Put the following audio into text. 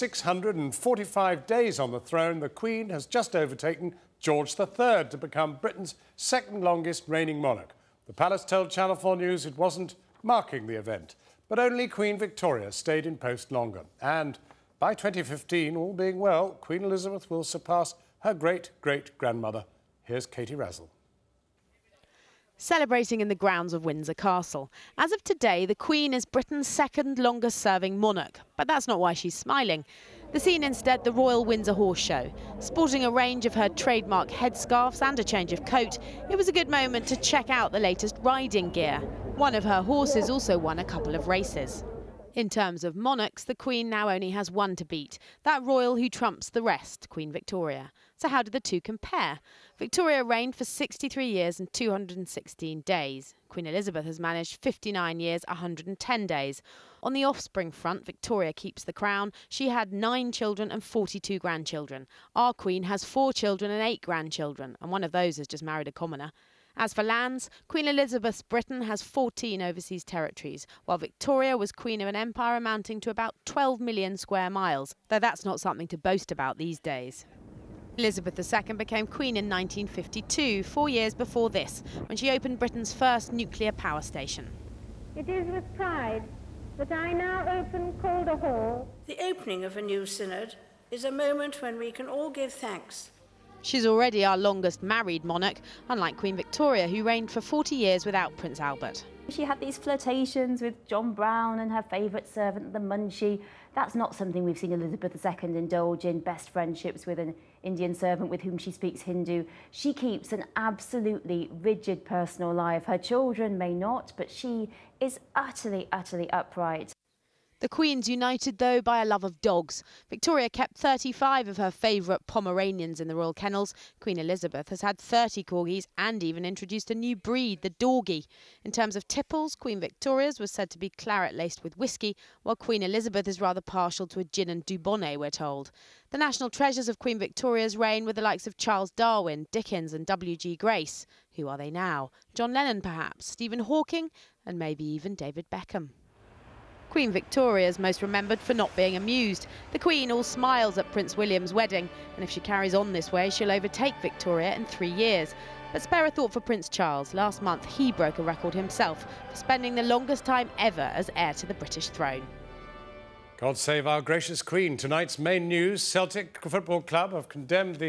645 days on the throne, the Queen has just overtaken George III to become Britain's second longest reigning monarch. The palace told Channel 4 News it wasn't marking the event, but only Queen Victoria stayed in post longer. And by 2015, all being well, Queen Elizabeth will surpass her great-great-grandmother. Here's Katie Razzle. Celebrating in the grounds of Windsor Castle. As of today, the Queen is Britain's second longest-serving monarch. But that's not why she's smiling. The scene instead, the Royal Windsor Horse Show. Sporting a range of her trademark headscarves and a change of coat, it was a good moment to check out the latest riding gear. One of her horses also won a couple of races. In terms of monarchs, the Queen now only has one to beat, that royal who trumps the rest, Queen Victoria. So how do the two compare? Victoria reigned for 63 years and 216 days. Queen Elizabeth has managed 59 years, 110 days. On the offspring front, Victoria keeps the crown. She had 9 children and 42 grandchildren. Our Queen has 4 children and 8 grandchildren, and one of those has just married a commoner. As for lands, Queen Elizabeth's Britain has 14 overseas territories, while Victoria was queen of an empire amounting to about 12 million square miles, though that's not something to boast about these days. Elizabeth II became queen in 1952, 4 years before this, when she opened Britain's first nuclear power station. It is with pride that I now open Calder Hall. The opening of a new synod is a moment when we can all give thanks. She's already our longest married monarch, unlike Queen Victoria, who reigned for 40 years without Prince Albert. She had these flirtations with John Brown and her favourite servant, the Munchie. That's not something we've seen Elizabeth II indulge in, best friendships with an Indian servant with whom she speaks Hindu. She keeps an absolutely rigid personal life. Her children may not, but she is utterly, utterly upright. The Queen's united, though, by a love of dogs. Victoria kept 35 of her favourite Pomeranians in the royal kennels. Queen Elizabeth has had 30 corgis and even introduced a new breed, the Dorgie. In terms of tipples, Queen Victoria's was said to be claret laced with whiskey, while Queen Elizabeth is rather partial to a gin and Dubonnet, we're told. The national treasures of Queen Victoria's reign were the likes of Charles Darwin, Dickens and W.G. Grace. Who are they now? John Lennon, perhaps, Stephen Hawking, and maybe even David Beckham. Queen Victoria is most remembered for not being amused. The Queen all smiles at Prince William's wedding, and if she carries on this way, she'll overtake Victoria in 3 years. But spare a thought for Prince Charles. Last month, he broke a record himself for spending the longest time ever as heir to the British throne. God save our gracious Queen. Tonight's main news, Celtic Football Club have condemned the